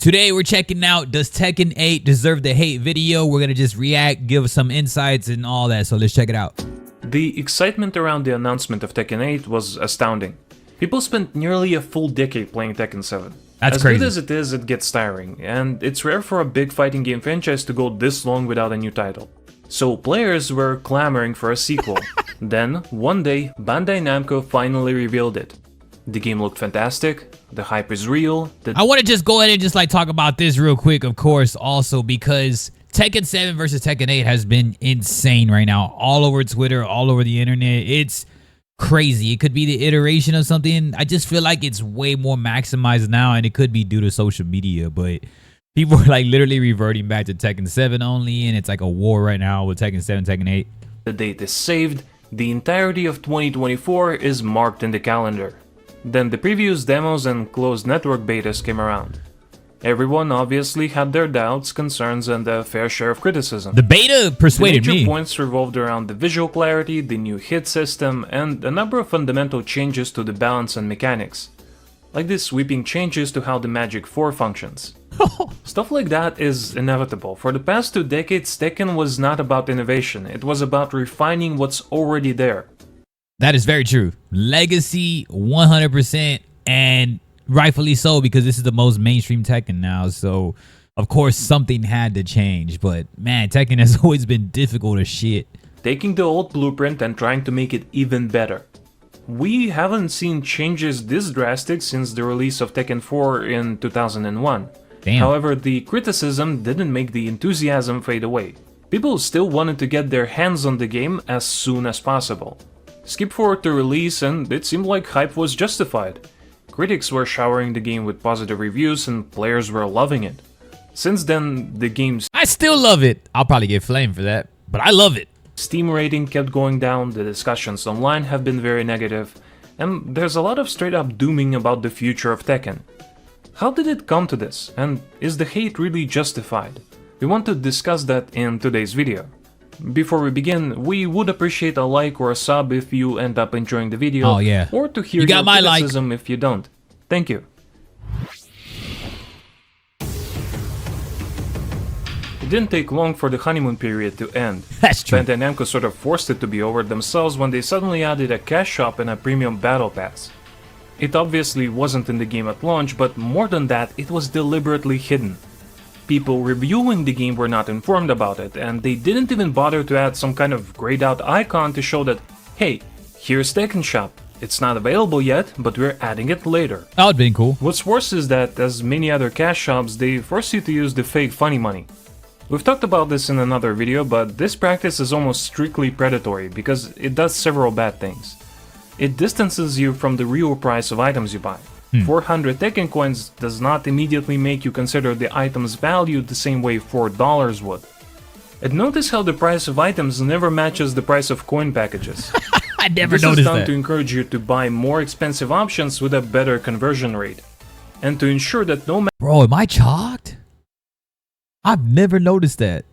Today we're checking out, does Tekken 8 deserve the hate video? We're gonna just react, give some insights and all that, so let's check it out. The excitement around the announcement of Tekken 8 was astounding. People spent nearly a full decade playing Tekken 7. That's crazy. As good as it is, it gets tiring, and it's rare for a big fighting game franchise to go this long without a new title. So players were clamoring for a sequel. Then, one day, Bandai Namco finally revealed it. The game looked fantastic, the hype is real. I want to just go ahead and just talk about this real quick, of course, also because Tekken 7 versus Tekken 8 has been insane right now. All over Twitter, all over the internet. It's crazy. It could be the iteration of something. I just feel like it's way more maximized now, and it could be due to social media, but people are like literally reverting back to Tekken 7 only, and it's like a war right now with Tekken 7, Tekken 8. The date is saved, the entirety of 2024 is marked in the calendar. Then the previews, demos, and closed network betas came around. Everyone obviously had their doubts, concerns, and a fair share of criticism. The beta persuaded me. The major points revolved around the visual clarity, the new hit system, and a number of fundamental changes to the balance and mechanics. Like the sweeping changes to how the Magic 4 functions. Stuff like that is inevitable. For the past 2 decades, Tekken was not about innovation, it was about refining what's already there. That is very true. Legacy 100%, and rightfully so, because this is the most mainstream Tekken now. So, of course, something had to change. But, man, Tekken has always been difficult as shit. Taking the old blueprint and trying to make it even better. We haven't seen changes this drastic since the release of Tekken 4 in 2001. Damn. However, the criticism didn't make the enthusiasm fade away. People still wanted to get their hands on the game as soon as possible. Skip forward to release and it seemed like hype was justified. Critics were showering the game with positive reviews and players were loving it. Since then, the game's I still love it. I'll probably get flamed for that, but I love it. Steam rating kept going down, the discussions online have been very negative, and there's a lot of straight up dooming about the future of Tekken. How did it come to this, and is the hate really justified? We want to discuss that in today's video. Before we begin, we would appreciate a like or a sub if you end up enjoying the video, oh, yeah. or to hear you got your my criticism like. if you don't. Thank you. It didn't take long for the honeymoon period to end. That's true. Bandai Namco sort of forced it to be over themselves when they suddenly added a cash shop and a premium battle pass. It obviously wasn't in the game at launch, but more than that, it was deliberately hidden. People reviewing the game were not informed about it, and they didn't even bother to add some kind of grayed out icon to show that, hey, here's Tekken Shop. It's not available yet, but we're adding it later. That would've been cool. What's worse is that, as many other cash shops, they force you to use the fake funny money. We've talked about this in another video, but this practice is almost strictly predatory because it does several bad things. It distances you from the real price of items you buy. 400 Tekken coins does not immediately make you consider the item's value the same way $4 would. And notice how the price of items never matches the price of coin packages. I never This noticed is done that. to encourage you to buy more expensive options with a better conversion rate, and to ensure that no Bro, am I chalked? I've never noticed that.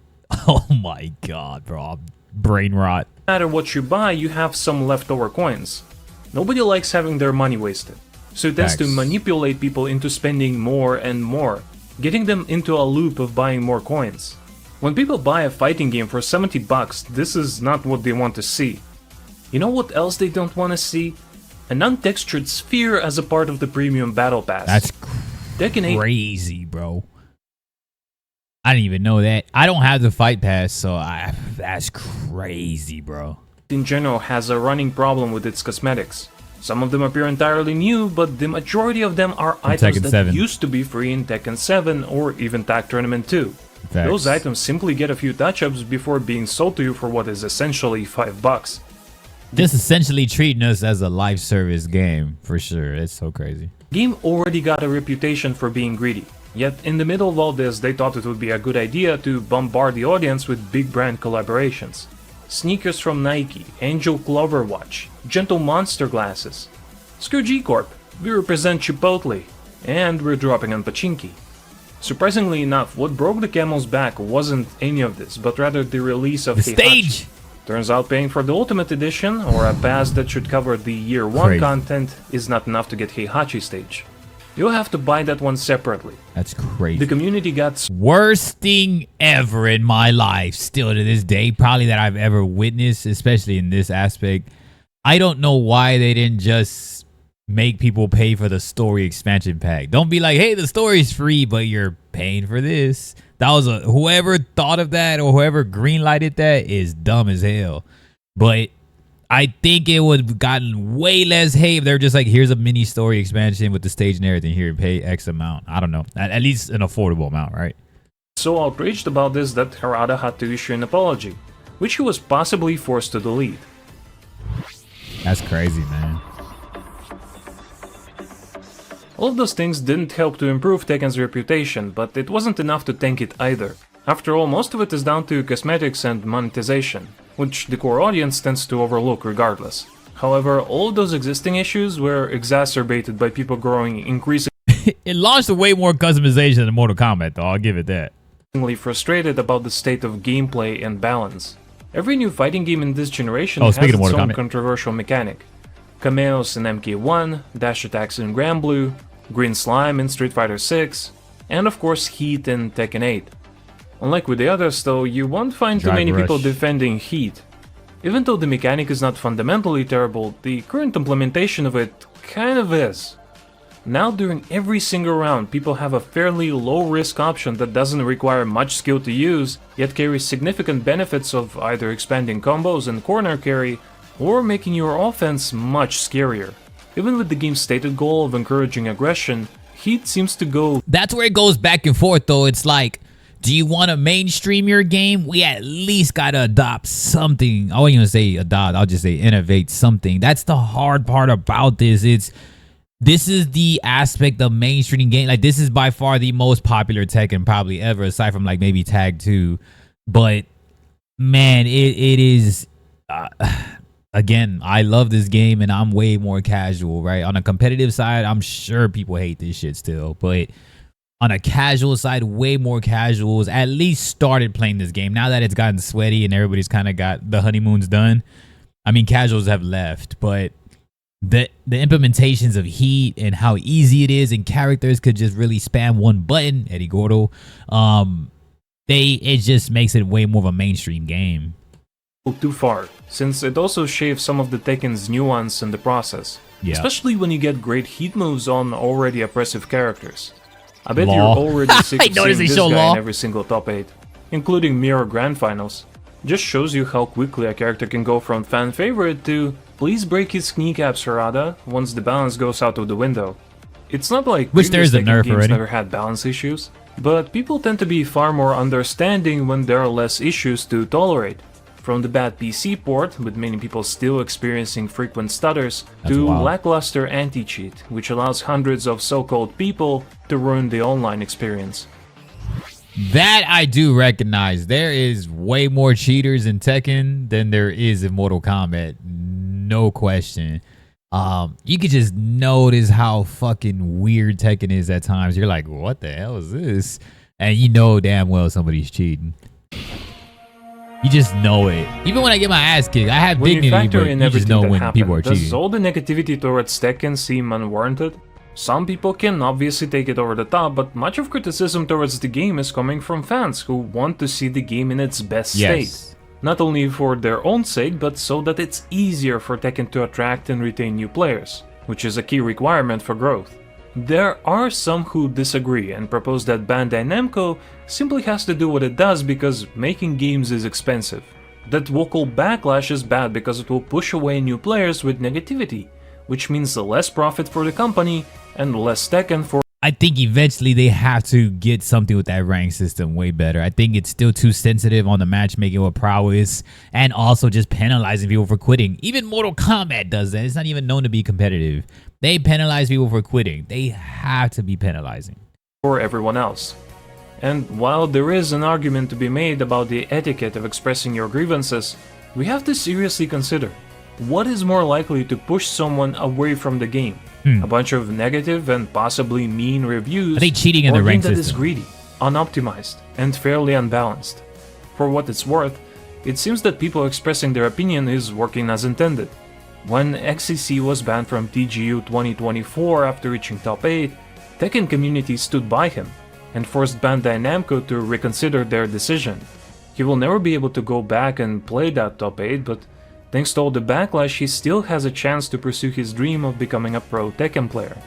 Oh my god, bro. Brain rot. matter what you buy, you have some leftover coins. Nobody likes having their money wasted. So it tends to Facts. manipulate people into spending more and more, getting them into a loop of buying more coins. When people buy a fighting game for 70 bucks, this is not what they want to see. You know what else they don't want to see? An untextured sphere as a part of the premium battle pass. That's Tekken 8 crazy, bro. I didn't even know that. I don't have the fight pass, so that's crazy, bro. in general has a running problem with its cosmetics. Some of them appear entirely new, but the majority of them are items that 7. used to be free in Tekken 7 or even Tag Tournament 2. Facts. Those items simply get a few touch-ups before being sold to you for what is essentially $5. This essentially treating us as a live service game, for sure. It's so crazy. Game already got a reputation for being greedy, yet in the middle of all this they thought it would be a good idea to bombard the audience with big brand collaborations. Sneakers from Nike, Angel Clover Watch, Gentle Monster glasses. Screw G-Corp, we represent Chipotle, and we're dropping on Pachinki. Surprisingly enough, what broke the camel's back wasn't any of this, but rather the release of The Heihachi. stage! Turns out paying for the Ultimate Edition, or a pass that should cover the Year 1 Crazy. content, is not enough to get Heihachi stage. you'll have to buy that one separately. That's crazy. The community got Worst thing ever in my life, still to this day, probably that I've ever witnessed, especially in this aspect. I don't know why they didn't just make people pay for the story expansion pack. Don't be like, hey, the story's free, but you're paying for this. That was whoever thought of that or whoever greenlighted that is dumb as hell. But I think it would have gotten way less hate if they were just like, here's a mini story expansion with the stage and everything here, pay X amount. I don't know. At least an affordable amount, right? so outraged about this that Harada had to issue an apology, which he was possibly forced to delete. That's crazy, man. All of those things didn't help to improve Tekken's reputation, but it wasn't enough to tank it either. After all, most of it is down to cosmetics and monetization, which the core audience tends to overlook regardless. However, all of those existing issues were exacerbated by people growing increasingly It launched way more customization than Mortal Kombat, though. I'll give it that. frustrated about the state of gameplay and balance. Every new fighting game in this generation Oh, has speaking of its Mortal own Kombat. controversial mechanic. Cameos in MK1, dash attacks in Grand Blue, green slime in Street Fighter 6, and of course Heat in Tekken 8. Unlike with the others though, you won't find too Drive many people Rush. defending Heat. Even though the mechanic is not fundamentally terrible, the current implementation of it kind of is. Now during every single round, people have a fairly low-risk option that doesn't require much skill to use, yet carries significant benefits of either expanding combos and corner carry, or making your offense much scarier. Even with the game's stated goal of encouraging aggression, Heat seems to go That's where it goes back and forth, though. It's like, do you want to mainstream your game? We at least got to adopt something. I won't even say adopt. I'll just say innovate something. That's the hard part about this. This is the aspect of mainstream game. Like, this is by far the most popular Tekken probably ever, aside from like maybe Tag 2. But man, it is. Again, I love this game and I'm way more casual, right? On a competitive side, I'm sure people hate this shit still, but on a casual side, way more casuals at least started playing this game. Now that it's gotten sweaty and everybody's kind of got the honeymoons done, I mean, casuals have left, but the implementations of Heat and how easy it is and characters could just really spam one button, Eddie Gordo, it just makes it way more of a mainstream game. too far, since it also shaves some of the Tekken's nuance in the process. Yeah. Especially when you get great Heat moves on already oppressive characters. I bet you're Law. already sick I of seeing noticed they this show guy Law. in every single top 8, including Mirror Grand Finals. Just shows you how quickly a character can go from fan favorite to please break his kneecaps, Harada, once the balance goes out of the window. It's not like Which previous there's a Tekken nerf games already. never had balance issues, but people tend to be far more understanding when there are less issues to tolerate. From the bad PC port, with many people still experiencing frequent stutters, That's to wild. lackluster anti-cheat, which allows hundreds of so-called people to ruin the online experience. That I do recognize. There is way more cheaters in Tekken than there is in Mortal Kombat. No question. You could just notice how fucking weird Tekken is at times. You're like, what the hell is this? And you know damn well somebody's cheating. You just know it. Even when I get my ass kicked, I have When you dignity, factor but in you just everything know that when happened, people are does cheating. all the negativity towards Tekken seem unwarranted? Some people can obviously take it over the top, but much of criticism towards the game is coming from fans who want to see the game in its best Yes. state. Not only for their own sake, but so that it's easier for Tekken to attract and retain new players, which is a key requirement for growth. There are some who disagree and propose that Bandai Namco simply has to do what it does because making games is expensive. That vocal backlash is bad because it will push away new players with negativity, which means less profit for the company and less Tekken for I think eventually they have to get something with that rank system way better. I think it's still too sensitive on the matchmaking with prowess and also just penalizing people for quitting. Even Mortal Kombat does that. It's not even known to be competitive. They penalize people for quitting. They have to be penalizing. everyone else. And while there is an argument to be made about the etiquette of expressing your grievances, we have to seriously consider what is more likely to push someone away from the game. A bunch of negative and possibly mean reviews, Are they cheating in or the a game rank that is system? greedy, unoptimized, and fairly unbalanced. For what it's worth, it seems that people expressing their opinion is working as intended. When XCC was banned from TGU 2024 after reaching top 8, Tekken community stood by him and forced Bandai Namco to reconsider their decision. He will never be able to go back and play that top 8, but thanks to all the backlash, he still has a chance to pursue his dream of becoming a pro Tekken player.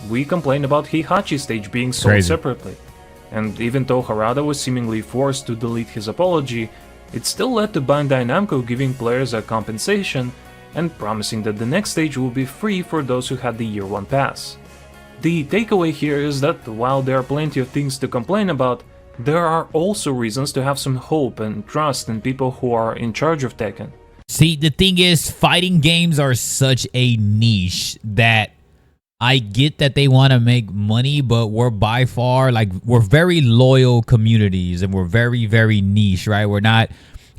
We complained about Heihachi stage being sold separately, and even though Harada was seemingly forced to delete his apology, it still led to Bandai Namco giving players a compensation and promising that the next stage will be free for those who had the Year 1 pass. The takeaway here is that while there are plenty of things to complain about, there are also reasons to have some hope and trust in people who are in charge of Tekken. See, the thing is, fighting games are such a niche that I get that they want to make money, but we're by far, like, we're very loyal communities and we're very, very niche, right? We're not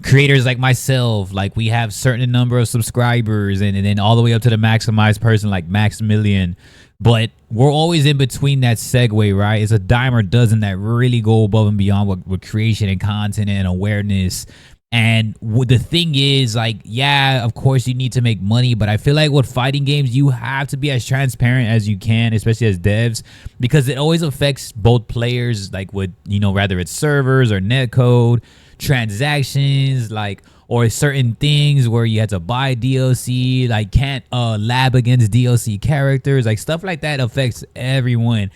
creators like myself. Like, we have certain number of subscribers and then all the way up to the maximized person like Maximilian. But we're always in between that segue, right? It's a dime or a dozen that really go above and beyond with creation and content and awareness. And the thing is, like, yeah, of course you need to make money, but I feel like with fighting games, you have to be as transparent as you can, especially as devs, because it always affects both players, like with, you know, whether it's servers or netcode, transactions, like, or certain things where you had to buy DLC, like can't lab against DLC characters, like stuff like that affects everyone.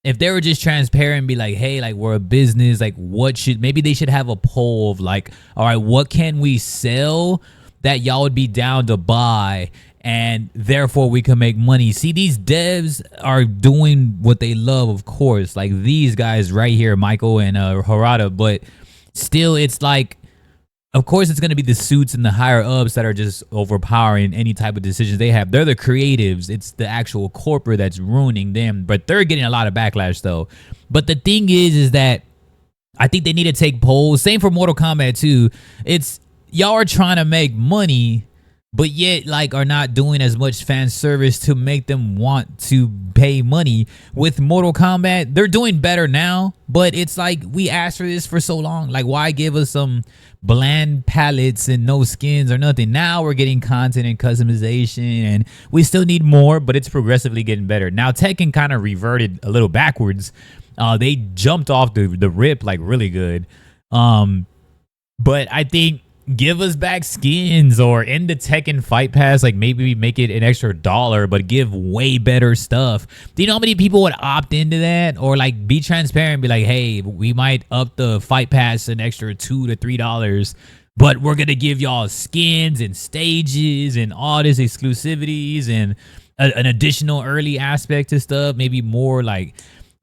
If they were just transparent and be like, hey, like, we're a business, like, maybe they should have a poll of like, all right, what can we sell that y'all would be down to buy, and therefore we can make money. See, these devs are doing what they love, of course, like these guys right here, Michael and Harada, but still it's like, of course, it's going to be the suits and the higher ups that are just overpowering any type of decisions they have. They're the creatives. It's the actual corporate that's ruining them. But they're getting a lot of backlash, though. But the thing is that I think they need to take polls. Same for Mortal Kombat, too. It's y'all are trying to make money, but yet, like, are not doing as much fan service to make them want to pay money. With Mortal Kombat, they're doing better now, but it's like, we asked for this for so long. Like, why give us some bland palettes and no skins or nothing? Now we're getting content and customization, and we still need more, but it's progressively getting better. Now Tekken kind of reverted a little backwards. They jumped off the rip like really good. But I think give us back skins, or in the Tekken Fight Pass, like maybe make it an extra $1, but give way better stuff. Do you know how many people would opt into that? Or like be transparent, be like, hey, we might up the Fight Pass an extra $2 to $3, but we're gonna give y'all skins and stages and all this exclusivities and an additional early aspect to stuff. Maybe more like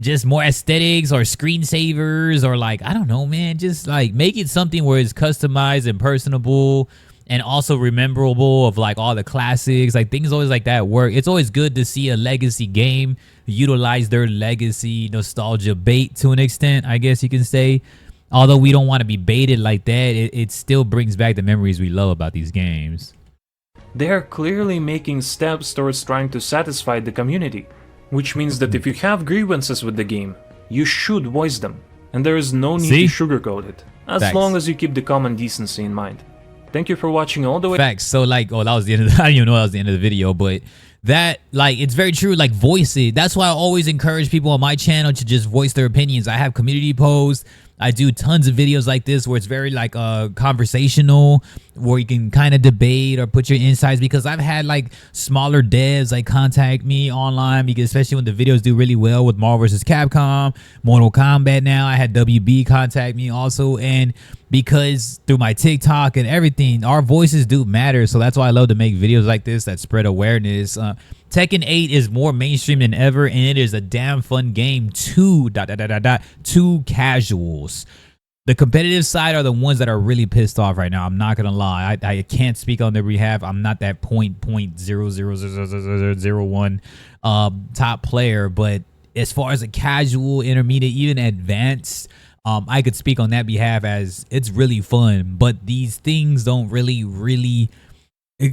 just more aesthetics or screensavers, or like, I don't know, man, just like make it something where it's customized and personable and also rememberable of like all the classics. Like things always like that work. It's always good to see a legacy game utilize their legacy nostalgia bait to an extent, I guess you can say. Although we don't want to be baited like that, it still brings back the memories we love about these games. They are clearly making steps towards trying to satisfy the community, which means that if you have grievances with the game, you should voice them, and there is no need to sugarcoat it, as long as you keep the common decency in mind. Thank you for watching all the way. Facts. So like, oh, that was the end of the, I didn't even know that was the end of the video, but that, like, it's very true. Like, voice it. That's why I always encourage people on my channel to just voice their opinions. I have community posts. I do tons of videos like this where it's very like conversational, where you can kind of debate or put your insights, because I've had like smaller devs like contact me online, because especially when the videos do really well with Marvel vs. Capcom, Mortal Kombat. Now I had WB contact me also, and because through my TikTok and everything, our voices do matter. So that's why I love to make videos like this that spread awareness. Tekken 8 is more mainstream than ever, and it is a damn fun game to casuals. The competitive side are the ones that are really pissed off right now. I'm not gonna lie. I can't speak on their behalf. I'm not that 0.0000001 top player, but as far as a casual, intermediate, even advanced, I could speak on that behalf, as it's really fun. But these things don't really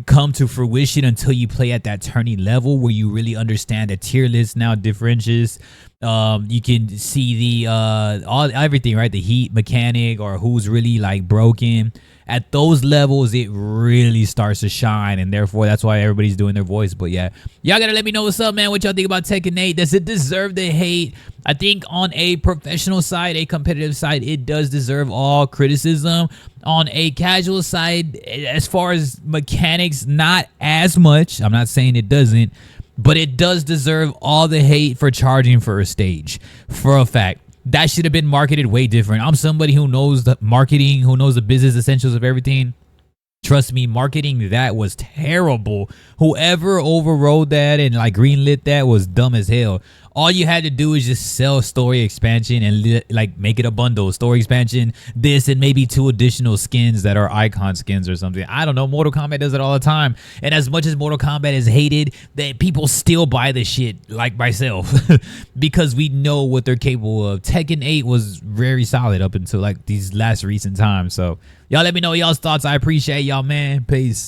come to fruition until you play at that tourney level, where you really understand the tier list now differentiates. You can see the everything, right? The heat mechanic, or who's really like broken. At those levels, it really starts to shine, and therefore that's why everybody's doing their voice. But yeah, y'all gotta let me know what's up, man. What y'all think about Tekken 8? Does it deserve the hate? I think on a professional side, a competitive side, it does deserve all criticism. On a casual side, as far as mechanics, not as much. I'm not saying it doesn't, but it does deserve all the hate for charging for a stage, for a fact. That should have been marketed way different. I'm somebody who knows the marketing, who knows the business essentials of everything. Trust me, marketing that was terrible. Whoever overrode that and like greenlit that was dumb as hell. All you had to do is just sell story expansion and like make it a bundle. Story expansion, this, and maybe 2 additional skins that are icon skins or something. I don't know. Mortal Kombat does it all the time. And as much as Mortal Kombat is hated, that people still buy the shit, like myself, because we know what they're capable of. Tekken 8 was very solid up until like these last recent times. So y'all let me know y'all's thoughts. I appreciate y'all, man. Peace.